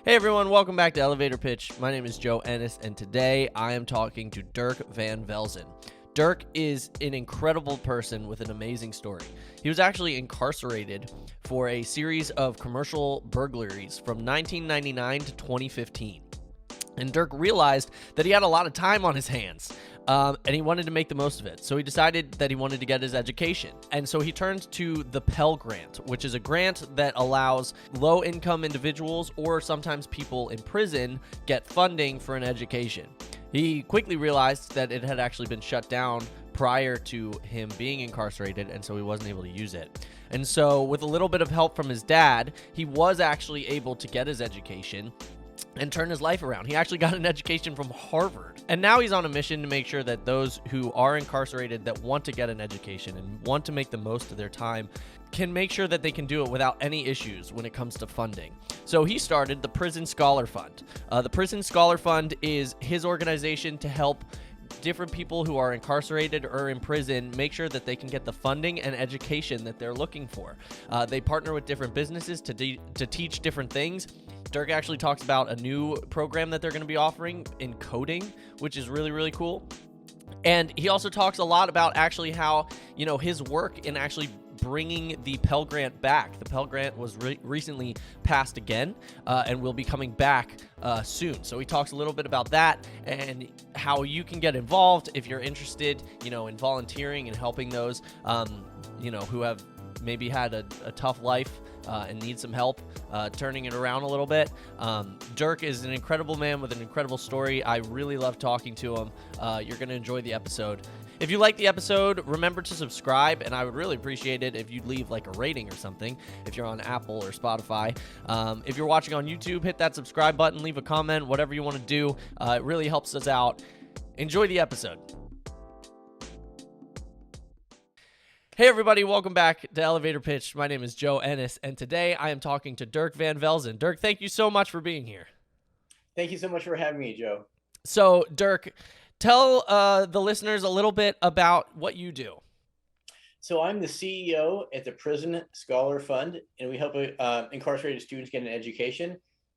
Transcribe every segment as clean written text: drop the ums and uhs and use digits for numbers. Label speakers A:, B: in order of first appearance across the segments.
A: Hey everyone, welcome back to Elevator Pitch. My name is Joe Ennis, and today I am talking to Dirk van Velzen. Dirk is an incredible person with an amazing story. He was actually incarcerated for a series of commercial burglaries from 1999 to 2015. And Dirk realized that he had a lot of time on his hands, and he wanted to make the most of it. So he decided that he wanted to get his education. And so he turned to the Pell Grant, which is a grant that allows low-income individuals or sometimes people in prison get funding for an education. He quickly realized that it had actually been shut down prior to him being incarcerated, and so he wasn't able to use it. And so with a little bit of help from his dad, he was actually able to get his education and turn his life around. He actually got an education from Harvard. And now he's on a mission to make sure that those who are incarcerated that want to get an education and want to make the most of their time can make sure that they can do it without any issues when it comes to funding. So he started the Prison Scholar Fund. The Prison Scholar Fund is his organization to help different people who are incarcerated or in prison make sure that they can get the funding and education that they're looking for. They partner with different businesses to teach different things. Dirk actually talks about a new program that they're going to be offering in coding, which is really, really cool. And he also talks a lot about actually how, his work in actually bringing the Pell Grant back. The Pell Grant was recently passed again and will be coming back soon. So he talks a little bit about that and how you can get involved if you're interested, in volunteering and helping those, who have maybe had a tough life and need some help turning it around a little bit. Dirk is an incredible man with an incredible story. I really love talking to him. You're going to enjoy the episode. If you like the episode, remember to subscribe, and I would really appreciate it if you'd leave like a rating or something if you're on Apple or Spotify. If you're watching on YouTube, hit that subscribe button, leave a comment, whatever you want to do. It really helps us out. Enjoy the episode. Hey everybody, welcome back to Elevator Pitch. My name is Joe Ennis, and today I am talking to Dirk van Velzen. Dirk, thank you so much for being here.
B: Thank you so much for having me, Joe.
A: So, Dirk, tell the listeners a little bit about what you do.
B: So I'm the CEO at the Prison Scholar Fund, and we help incarcerated students get an education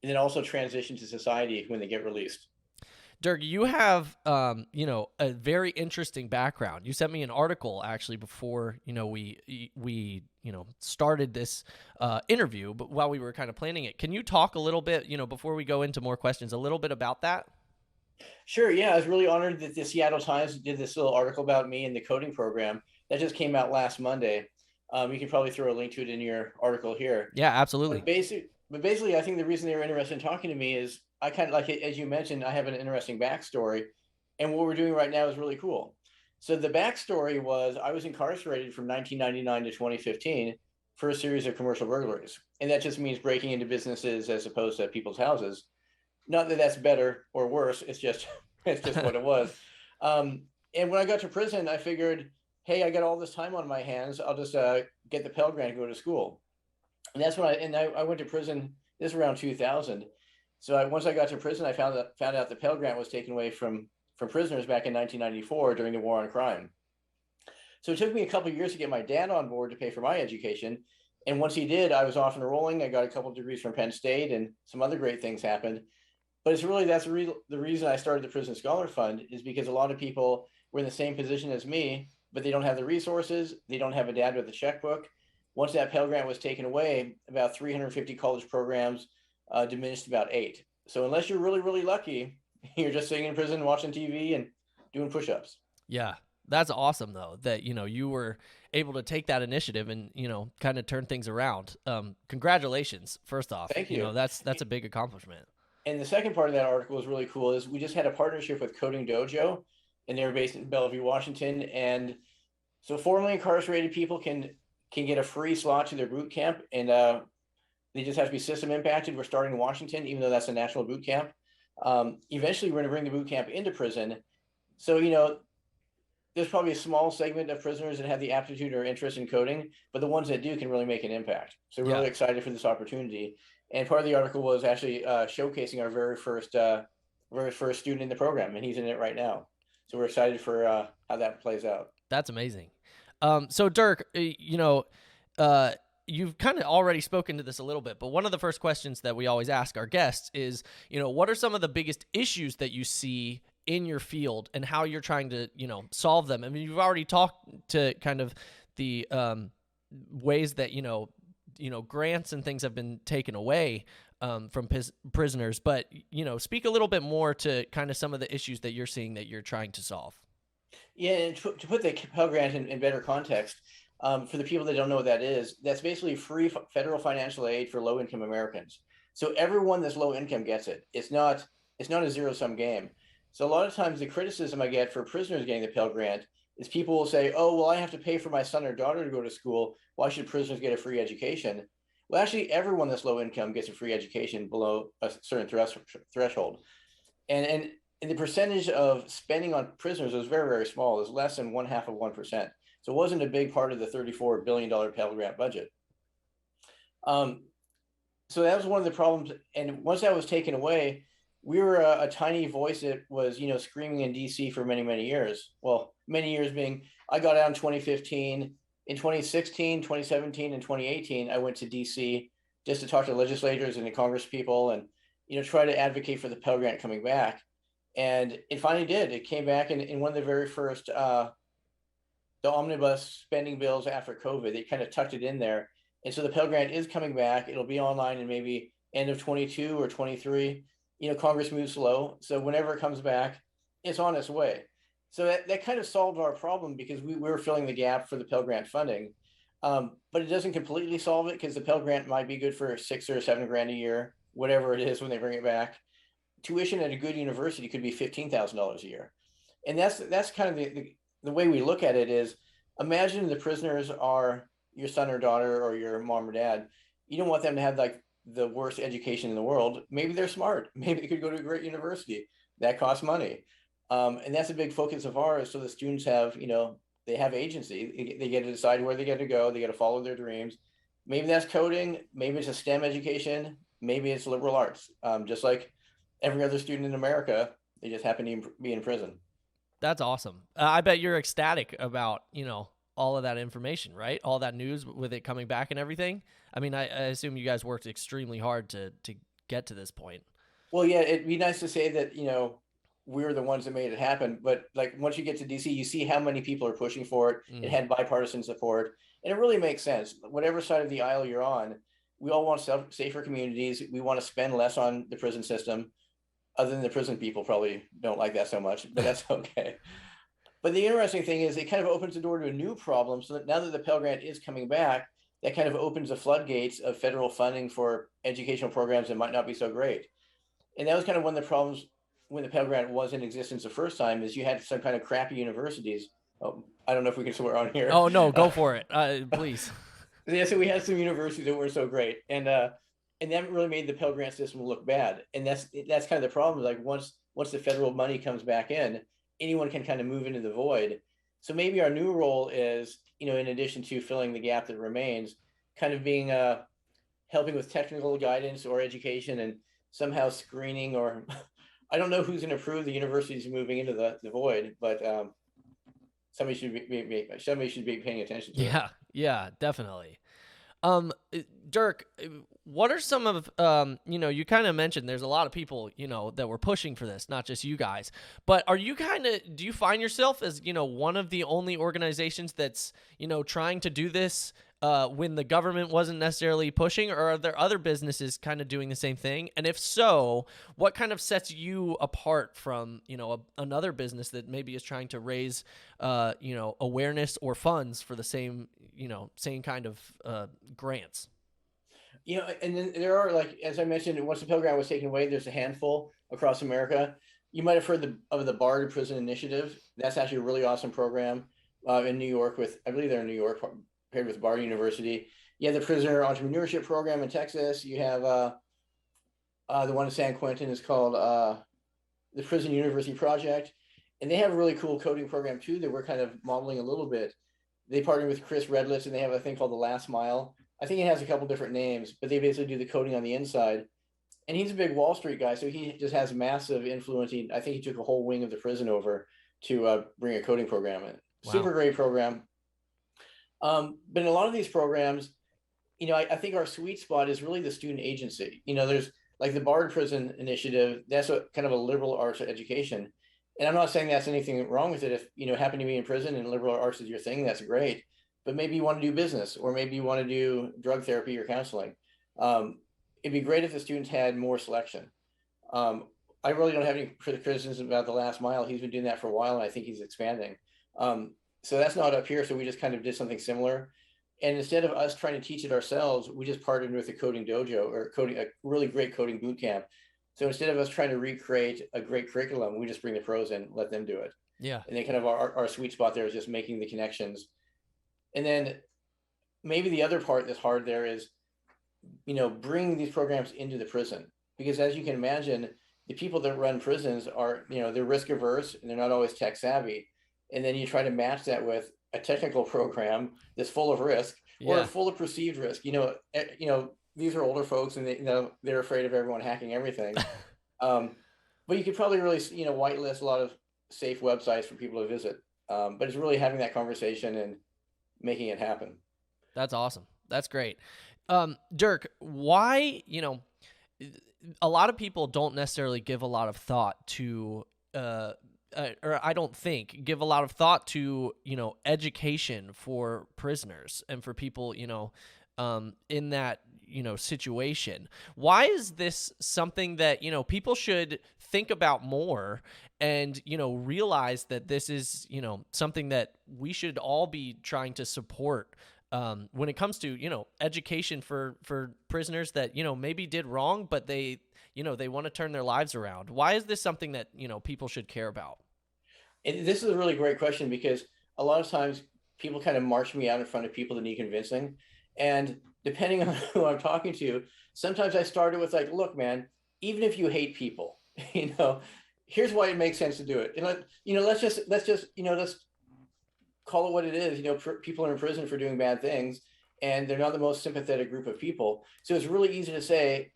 B: and then also transition to society when they get released.
A: Dirk, you have, a very interesting background. You sent me an article actually before, we started this interview, but while we were kind of planning it. Can you talk a little bit, before we go into more questions, a little bit about that?
B: Sure. Yeah, I was really honored that the Seattle Times did this little article about me in the coding program that just came out last Monday. You can probably throw a link to it in your article here.
A: Yeah, absolutely.
B: But basically, I think the reason they were interested in talking to me is I kind of like, as you mentioned, I have an interesting backstory, and what we're doing right now is really cool. So the backstory was I was incarcerated from 1999 to 2015 for a series of commercial burglaries, and that just means breaking into businesses as opposed to people's houses. Not that that's better or worse. It's just what it was. And when I got to prison, I figured, hey, I got all this time on my hands. I'll just get the Pell Grant and go to school. And that's when I went to prison. This is around 2000. So once I got to prison, I found out the Pell Grant was taken away from prisoners back in 1994 during the war on crime. So it took me a couple of years to get my dad on board to pay for my education. And once he did, I was off and rolling. I got a couple of degrees from Penn State, and some other great things happened. But it's really that's the reason I started the Prison Scholar Fund is because a lot of people were in the same position as me, but they don't have the resources. They don't have a dad with a checkbook. Once that Pell Grant was taken away, about 350 college programs diminished to about 8. So unless you're really, really lucky, you're just sitting in prison, watching TV and doing push-ups.
A: Yeah, that's awesome, though, that, you were able to take that initiative and, kind of turn things around. Congratulations, first off.
B: Thank you.
A: That's a big accomplishment.
B: And the second part of that article is really cool is we just had a partnership with Coding Dojo, and they're based in Bellevue, Washington. And so formerly incarcerated people can get a free slot to their boot camp, and they just have to be system impacted. We're starting in Washington, even though that's a national boot camp. Eventually, we're going to bring the boot camp into prison. So, there's probably a small segment of prisoners that have the aptitude or interest in coding, but the ones that do can really make an impact. So we're really excited for this opportunity. And part of the article was actually showcasing our very first student in the program, and he's in it right now. So we're excited for how that plays out.
A: That's amazing. So Dirk, you've kind of already spoken to this a little bit, but one of the first questions that we always ask our guests is, what are some of the biggest issues that you see in your field and how you're trying to, solve them? I mean, you've already talked to kind of the ways that, grants and things have been taken away from prisoners, but, speak a little bit more to kind of some of the issues that you're seeing that you're trying to solve.
B: Yeah, and to put the Pell Grant in better context, for the people that don't know what that is, that's basically free federal financial aid for low-income Americans. So everyone that's low income gets it. It's not a zero-sum game. So a lot of times the criticism I get for prisoners getting the Pell Grant is people will say, "Oh, well, I have to pay for my son or daughter to go to school. Why should prisoners get a free education?" Well, actually, everyone that's low income gets a free education below a certain threshold. And the percentage of spending on prisoners was very, very small. It was less than 0.5%. So it wasn't a big part of the $34 billion Pell Grant budget. So that was one of the problems. And once that was taken away, we were a tiny voice that was, screaming in DC for many, many years. Well, many years being, I got out in 2015. In 2016, 2017, and 2018, I went to DC just to talk to legislators and the Congress people and, try to advocate for the Pell Grant coming back. And it finally did. It came back in one of the very first, the omnibus spending bills after COVID. They kind of tucked it in there. And so the Pell Grant is coming back. It'll be online in maybe end of 22 or 23. Congress moves slow. So whenever it comes back, it's on its way. So that kind of solved our problem because we were filling the gap for the Pell Grant funding. But it doesn't completely solve it because the Pell Grant might be good for $6 or $7 a year, whatever it is when they bring it back. Tuition at a good university could be $15,000 a year. And that's kind of the way we look at it is, imagine the prisoners are your son or daughter or your mom or dad. You don't want them to have like the worst education in the world. Maybe they're smart. Maybe they could go to a great university. That costs money. And that's a big focus of ours. So the students have, they have agency. They get to decide where they get to go. They get to follow their dreams. Maybe that's coding. Maybe it's a STEM education. Maybe it's liberal arts. Just like every other student in America, they just happen to be in prison.
A: That's awesome. I bet you're ecstatic about, all of that information, right? All that news with it coming back and everything. I mean, I assume you guys worked extremely hard to get to this point.
B: Well, yeah, it'd be nice to say that, we're the ones that made it happen. But like once you get to DC, you see how many people are pushing for it. It had bipartisan support. And it really makes sense. Whatever side of the aisle you're on, we all want safer communities. We want to spend less on the prison system. Other than the prison people probably don't like that so much, but that's okay. But the interesting thing is it kind of opens the door to a new problem. So that now that the Pell Grant is coming back, that kind of opens the floodgates of federal funding for educational programs that might not be so great. And that was kind of one of the problems when the Pell Grant was in existence the first time is you had some kind of crappy universities. Oh, I don't know if we can swear on here.
A: Oh, no, go for it. Please.
B: Yeah, so we had some universities that weren't so great. And that really made the Pell Grant system look bad. And that's kind of the problem. Like once the federal money comes back in, anyone can kind of move into the void. So maybe our new role is, in addition to filling the gap that remains, kind of being helping with technical guidance or education and somehow screening or I don't know who's going to approve the universities moving into the void, but somebody should be paying attention to it.
A: Yeah, definitely. Dirk, what are some of, you kind of mentioned there's a lot of people, that were pushing for this, not just you guys, but do you find yourself as, one of the only organizations that's, trying to do this, when the government wasn't necessarily pushing, or are there other businesses kind of doing the same thing? And if so, what kind of sets you apart from, another business that maybe is trying to raise, awareness or funds for the same kind of grants?
B: And then there are, like, as I mentioned, once the Pell Grant was taken away, there's a handful across America. You might have heard of the Bar to Prison Initiative. That's actually a really awesome program in New York I believe they're in New York, paired with Bard University. You have the Prisoner Entrepreneurship Program in Texas. You have the one in San Quentin is called the Prison University Project. And they have a really cool coding program too that we're kind of modeling a little bit. They partner with Chris Redlitz and they have a thing called the Last Mile. I think it has a couple different names, but they basically do the coding on the inside. And he's a big Wall Street guy, so he just has massive influence. I think he took a whole wing of the prison over to bring a coding program in. Wow. Super great program. But in a lot of these programs, I think our sweet spot is really the student agency. There's like the Bard Prison Initiative. That's a kind of a liberal arts education. And I'm not saying that's anything wrong with it. If, happen to be in prison and liberal arts is your thing, that's great. But maybe you want to do business, or maybe you want to do drug therapy or counseling. It'd be great if the students had more selection. I really don't have any criticism about the last mile. He's been doing that for a while, and I think he's expanding. So that's not up here. So we just kind of did something similar. And instead of us trying to teach it ourselves, we just partnered with a coding dojo, or a really great coding boot camp. So instead of us trying to recreate a great curriculum, we just bring the pros in, let them do it.
A: Yeah.
B: And then kind of our sweet spot there is just making the connections. And then maybe the other part that's hard there is, bringing these programs into the prison. Because as you can imagine, the people that run prisons are, they're risk averse and they're not always tech savvy. And then you try to match that with a technical program that's full of risk, or full of perceived risk. These are older folks, and they're afraid of everyone hacking everything. But you could probably really, whitelist a lot of safe websites for people to visit. But it's really having that conversation and making it happen.
A: That's awesome. That's great. Dirk, why, a lot of people don't necessarily give a lot of thought to, or I don't think give a lot of thought to, education for prisoners and for people, in that, situation. Why is this something that, people should think about more and, realize that this is, something that we should all be trying to support when it comes to, education for prisoners that, maybe did wrong, but they want to turn their lives around. Why is this something that, people should care about?
B: And this is a really great question, because a lot of times people kind of march me out in front of people that need convincing. And depending on who I'm talking to, sometimes I started with like, look, man, even if you hate people, here's why it makes sense to do it. And let's call it what it is. People are in prison for doing bad things, and they're not the most sympathetic group of people. So it's really easy to say,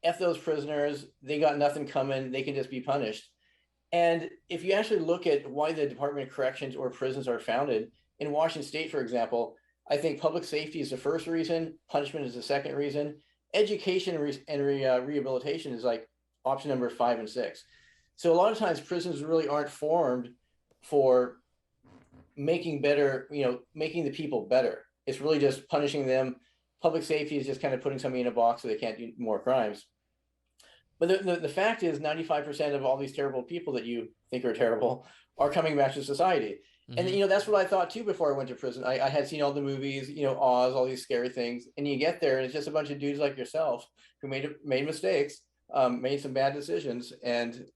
B: F those prisoners, they got nothing coming, they can just be punished. And if you actually look at why the Department of Corrections or prisons are founded, in Washington State, for example, I think public safety is the first reason, punishment is the second reason, education and rehabilitation is like option number 5 and 6. So a lot of times prisons really aren't formed for making making the people better. It's really just punishing them. Public safety is just kind of putting somebody in a box so they can't do more crimes. But the fact is 95% of all these terrible people that you think are terrible are coming back to society. Mm-hmm. And, that's what I thought too before I went to prison. I had seen all the movies, Oz, all these scary things. And you get there and it's just a bunch of dudes like yourself who made mistakes, made some bad decisions, and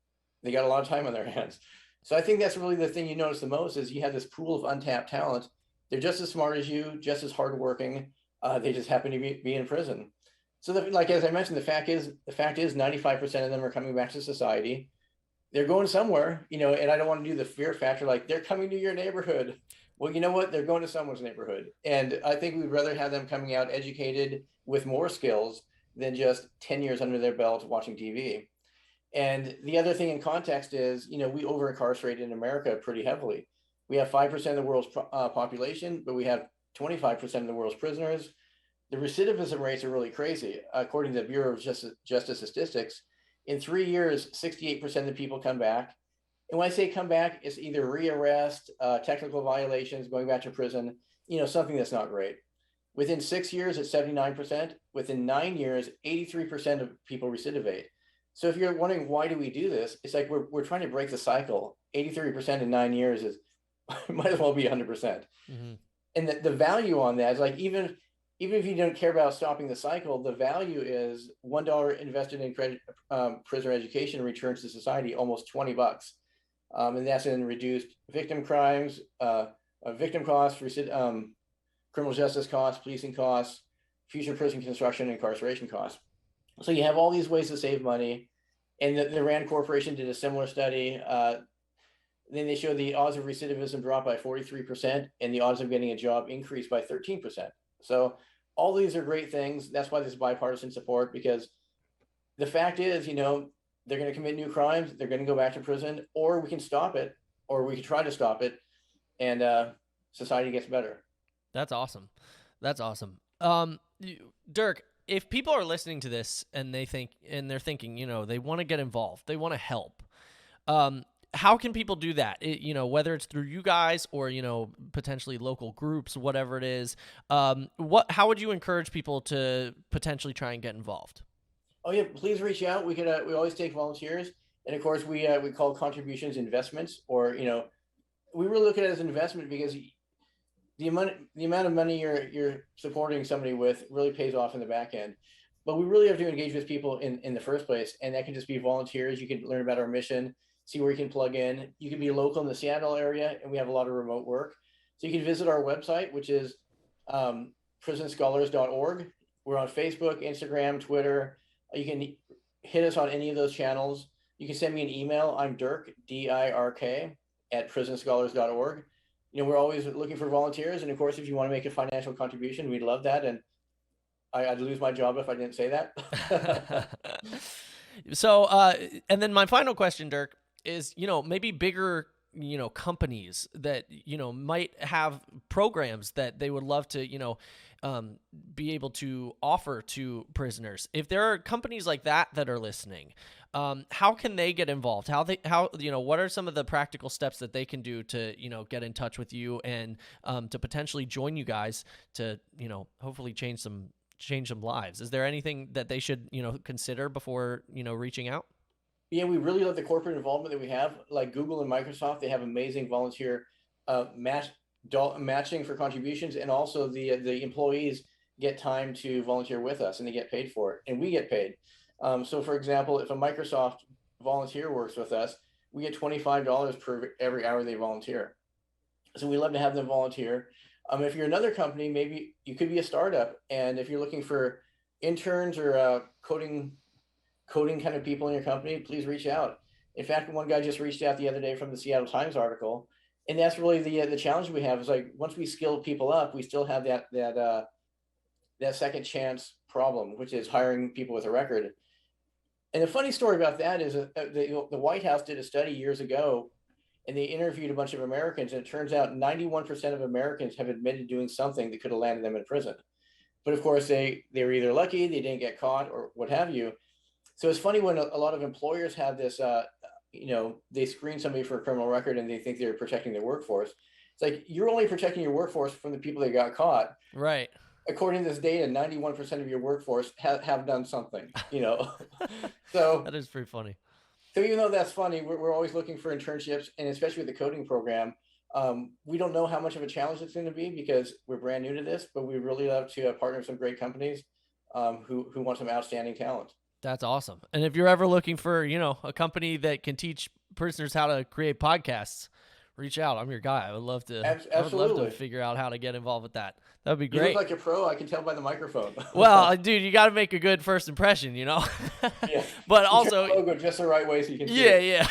B: they got a lot of time on their hands. So I think that's really the thing you notice the most is you have this pool of untapped talent. They're just as smart as you, just as hardworking. They just happen to be in prison. So as I mentioned, the fact is 95% of them are coming back to society. They're going somewhere, and I don't want to do the fear factor, like they're coming to your neighborhood. Well, you know what? They're going to someone's neighborhood. And I think we'd rather have them coming out educated with more skills than just 10 years under their belt watching TV. And the other thing in context is, we over incarcerate in America pretty heavily. We have 5% of the world's population, but we have 25% of the world's prisoners. The recidivism rates are really crazy. According to the Bureau of Justice Statistics, in 3 years, 68% of the people come back. And when I say come back, it's either rearrest, technical violations, going back to prison, something that's not great. Within 6 years, it's 79%. Within 9 years, 83% of people recidivate. So if you're wondering, why do we do this? It's like we're trying to break the cycle. 83% in 9 years is might as well be 100%. Mm-hmm. And the value on that is like, even if you don't care about stopping the cycle, the value is $1 invested in prisoner education returns to society almost $20. And that's in reduced victim crimes, victim costs, criminal justice costs, policing costs, future prison construction, and incarceration costs. So you have all these ways to save money. And the Rand Corporation did a similar study. Then they showed the odds of recidivism drop by 43%, and the odds of getting a job increased by 13%. So all these are great things. That's why there's bipartisan support, because the fact is, they're going to commit new crimes. They're going to go back to prison, or we can stop it, or we can try to stop it, and society gets better.
A: That's awesome. That's awesome. Dirk, if people are listening to this and they're thinking, they want to get involved, they want to help. How can people do that? Whether it's through you guys or, potentially local groups, whatever it is, how would you encourage people to potentially try and get involved?
B: Oh yeah, please reach out. We always take volunteers, and of course we call contributions investments, or we really look at it as an investment because the amount of money you're supporting somebody with really pays off in the back end. But we really have to engage with people in the first place, and that can just be volunteers. You can learn about our mission, see where you can plug in. You can be local in the Seattle area, and we have a lot of remote work. So you can visit our website, which is prisonscholars.org. We're on Facebook, Instagram, Twitter. You can hit us on any of those channels. You can send me an email. I'm Dirk, DIRK, at prisonscholars.org. We're always looking for volunteers. And of course, if you want to make a financial contribution, we'd love that. And I'd lose my job if I didn't say that.
A: So, and then my final question, Dirk, is, maybe bigger, companies that, might have programs that they would love to, be able to offer to prisoners. If there are companies like that are listening, how can they get involved? What are some of the practical steps that they can do to, get in touch with you and to potentially join you guys to, hopefully change some lives? Is there anything that they should, consider before, reaching out?
B: Yeah, we really love the corporate involvement that we have. Like Google and Microsoft, they have amazing volunteer matching for contributions, and also the employees get time to volunteer with us, and they get paid for it, and we get paid. So, for example, if a Microsoft volunteer works with us, we get $25 per every hour they volunteer. So we love to have them volunteer. If you're another company, maybe you could be a startup, and if you're looking for interns or coding kind of people in your company, please reach out. In fact, one guy just reached out the other day from the Seattle Times article, and that's really the challenge we have. Is like, once we skill people up, we still have that second chance problem, which is hiring people with a record. And the funny story about that is the White House did a study years ago, and they interviewed a bunch of Americans, and it turns out 91% of Americans have admitted doing something that could have landed them in prison. But of course, they were either lucky, they didn't get caught, or what have you. So it's funny when a lot of employers have this, they screen somebody for a criminal record and they think they're protecting their workforce. It's like, you're only protecting your workforce from the people that got caught.
A: Right.
B: According to this data, 91% of your workforce have done something, So
A: that is pretty funny.
B: So even though that's funny, we're always looking for internships, and especially with the coding program. We don't know how much of a challenge it's going to be because we're brand new to this, but we really love to partner with some great companies who want some outstanding talent.
A: That's awesome. And if you're ever looking for, a company that can teach prisoners how to create podcasts, reach out. I'm your guy. I would love to.
B: Absolutely.
A: I would love to figure out how to get involved with that. That would be great.
B: You look like a pro. I can tell by the microphone.
A: Well, dude, you got to make a good first impression,
B: Yeah.
A: But
B: you
A: also,
B: logo just the right way so you can.
A: Yeah.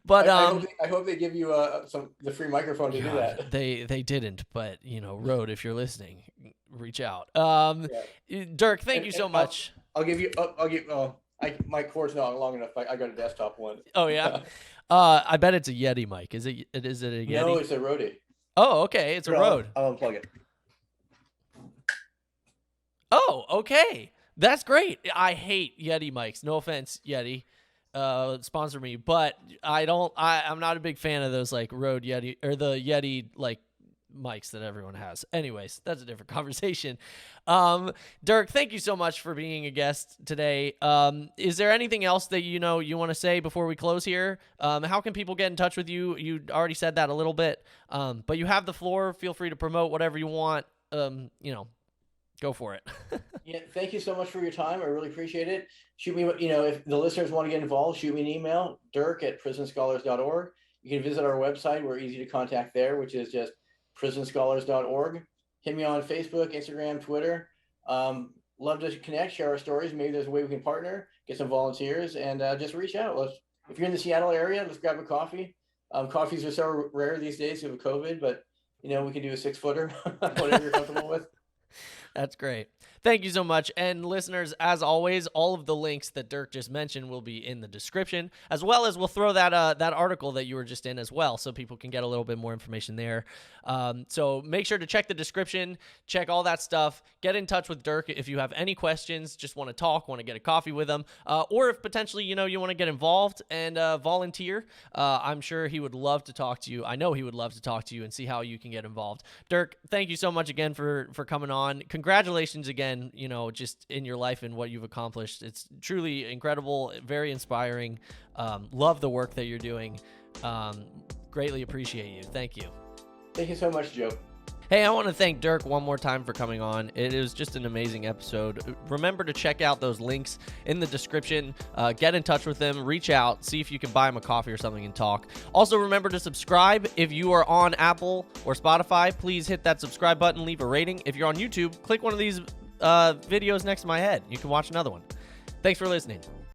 A: But
B: I hope they give you the free microphone to do that.
A: They didn't, but Road, if you're listening, reach out. Dirk, thank you so much.
B: I'll give you. My cord's not long enough. I got a desktop one.
A: Oh yeah. I bet it's a Yeti mic. Is it a Yeti?
B: No, it's a Rode.
A: Oh, okay. It's a Rode.
B: I'll unplug it.
A: Oh, okay. That's great. I hate Yeti mics. No offense, Yeti. Sponsor me, but I'm not a big fan of those like Rode Yeti or the Yeti like mics that everyone has. Anyways, that's a different conversation. Dirk, thank you so much for being a guest today. Is there anything else that you want to say before we close here? How can people get in touch with you? You already said that a little bit, but you have the floor. Feel free to promote whatever you want. Go for it.
B: Yeah, thank you so much for your time. I really appreciate it. Shoot me, if the listeners want to get involved, shoot me an email, dirk@prisonscholars.org. You can visit our website. We're easy to contact there, which is just prisonscholars.org. Hit me on Facebook, Instagram, Twitter. Love to connect, share our stories. Maybe there's a way we can partner, get some volunteers, and just reach out. If you're in the Seattle area, let's grab a coffee. Coffees are so rare these days because of COVID, but we can do a 6-footer, whatever you're comfortable with.
A: That's great. Thank you so much. And listeners, as always, all of the links that Dirk just mentioned will be in the description, as well as we'll throw that that article that you were just in as well, so people can get a little bit more information there. So make sure to check the description, check all that stuff. Get in touch with Dirk if you have any questions, just want to talk, want to get a coffee with him, or if potentially you want to get involved and volunteer. I'm sure he would love to talk to you. I know he would love to talk to you and see how you can get involved. Dirk, thank you so much again for coming on. Congratulations again, just in your life and what you've accomplished. It's truly incredible, very inspiring. Love the work that you're doing. Greatly appreciate you. Thank you.
B: Thank you so much, Joe.
A: Hey, I want to thank Dirk one more time for coming on. It was just an amazing episode. Remember to check out those links in the description. Get in touch with him. Reach out. See if you can buy him a coffee or something and talk. Also, remember to subscribe. If you are on Apple or Spotify, please hit that subscribe button. Leave a rating. If you're on YouTube, click one of these videos next to my head. You can watch another one. Thanks for listening.